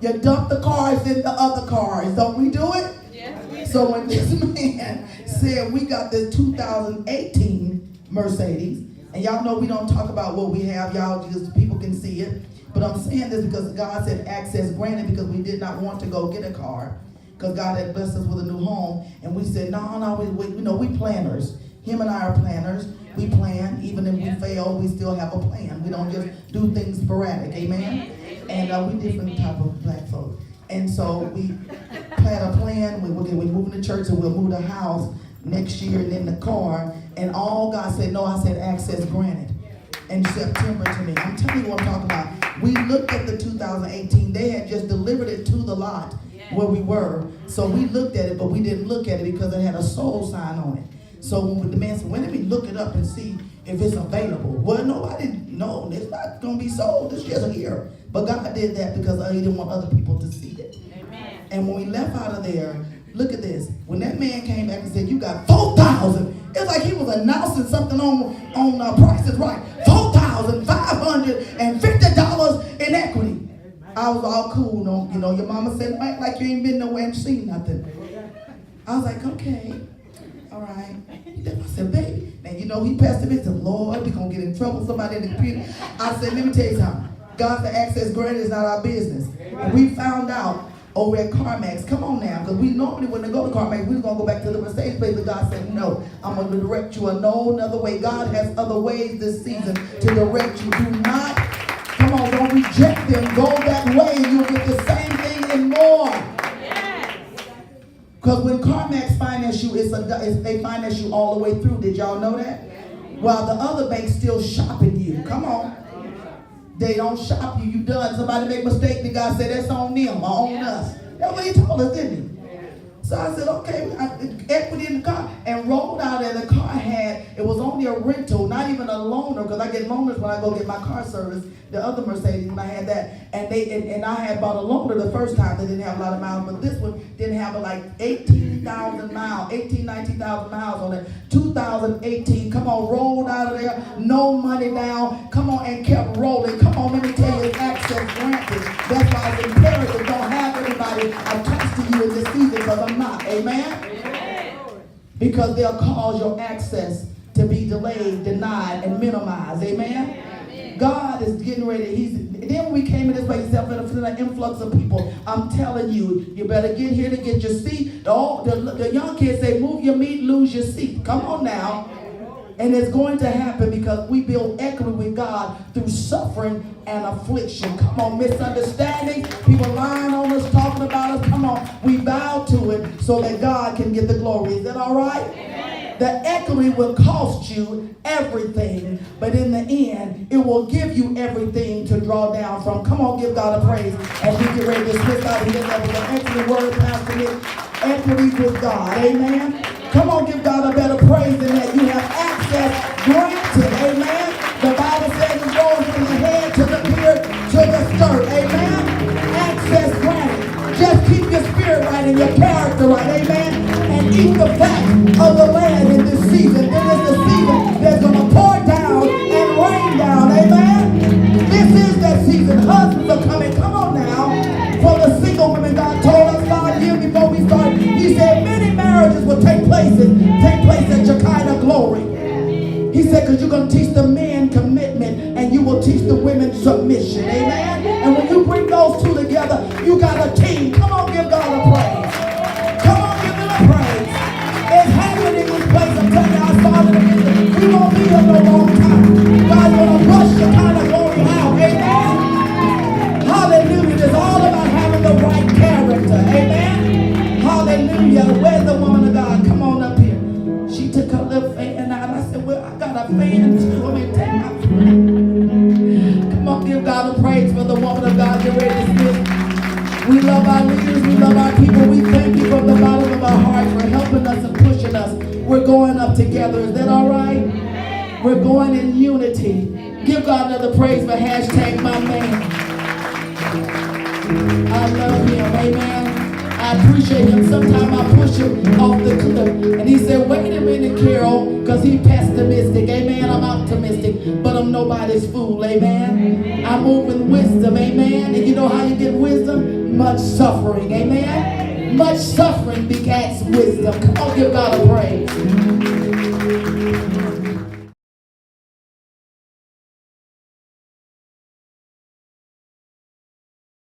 You dump the cars in the other cars. Don't we do it? Yes. So when this man said we got this 2018 Mercedes, and y'all know we don't talk about what we have, y'all just people can see it. But I'm saying this because God said access granted because we did not want to go get a car. Because God had blessed us with a new home. And we said, no, we planners. Him and I are planners. We plan. Even if we fail, we still have a plan. We don't just do things sporadic. Amen? And we different type of black folk. And so we had a plan. We're moving to church and we'll move the house next year and then the car. And all God said, no, I said access granted. In September to me. I'm telling you what I'm talking about. We looked at the 2018. They had just delivered it to the lot where we were. So we looked at it, but we didn't look at it because it had a sold sign on it. So when the man said, well, let me look it up and see if it's available. Well, no, it's not going to be sold. It's just here. But God did that because he didn't want other people to see it. Amen. And when we left out of there, look at this. When that man came back and said, you got 4,000. It's like he was announcing something on Price is Right. $4,550 in equity. I was all cool. Your mama said, act like you ain't been nowhere and seen nothing. I was like, okay. All right. Then I said, baby. Now, he passed me and said, Lord, we're going to get in trouble. Somebody in the computer. I said, let me tell you something. God's access granted is not our business. And we found out over at CarMax, come on now, because we normally when they go to CarMax, we was going to go back to the Mercedes place, but God said, no, I'm going to direct you another way. God has other ways this season to direct you. Do not, come on, don't reject them. Go that way and you'll get the same thing and more. Because when CarMax finance you, they finance you all the way through. Did y'all know that? While the other bank's still shopping you. Come on. They don't shop you. You done. Somebody make a mistake. The guy said that's on them or on us. That's what he told us, didn't he? So I said, okay, equity in the car. And rolled out there, the car it was only a rental, not even a loaner, because I get loaners when I go get my car service. The other Mercedes, when I had that, and I had bought a loaner the first time. They didn't have a lot of miles, but this one didn't have like 19,000 miles on it. 2018, come on, rolled out of there, no money down, come on, and kept rolling. Come on, let me tell you, it's access granted. That's why it's imperative. Don't have anybody attached to you in this season, because I'm not. Amen? Because they'll cause your access to be delayed, denied, and minimized. Amen? God is getting ready. Then when we came in this place, he said, an influx of people. I'm telling you, you better get here to get your seat. The young kids say, move your meat, lose your seat. Come on now. And it's going to happen because we build equity with God through suffering and affliction. Come on, misunderstanding. People lying on us, talking about us. Come on, we bow to it so that God can get the glory. Is that all right? Amen. The equity will cost you everything, but in the end, it will give you everything to draw down from. Come on, give God a praise as we get ready to switch out of here. That was an excellent word, Pastor Nick. Equity with God. Amen. Come on, give God a better praise than that. You have access granted. Amen. The Bible says it goes from the head to the beard to the skirt. Amen. Access granted. Just keep your spirit right and your character right. Amen. And eat the fat of the land in this season. It is the season that's going to pour down and rain down. Amen. This is that season. marriages will take place at Shekinah glory. He said, because you're going to teach the men commitment and you will teach the women submission. Amen. And when you bring those two together, you got a team. Come on, give God a praise. Come on, give him a praise. It's happening in this place. I'm telling you, I started it. We won't be here no long time. God's going to rush Shekinah glory out. Amen. Hallelujah. It's all about having the right character. Amen. Hallelujah. Where's the woman of God? Come on up here. She took her little fan out. I said, well, I got a fan too. I mean, take my fan. Come on, give God a praise for the woman of God. Get ready to sit. We love our leaders. We love our people. We thank you from the bottom of our hearts for helping us and pushing us. We're going up together. Is that all right? We're going in unity. Give God another praise for hashtag my man. I love him. Amen. I appreciate him. Sometimes I push him off the cliff. And he said, wait a minute, Carol, because he's pessimistic. Amen. I'm optimistic, but I'm nobody's fool. Amen. I move with wisdom. Amen. And you know how you get wisdom? Much suffering. Amen. Much suffering begets wisdom. Come on, give God a praise.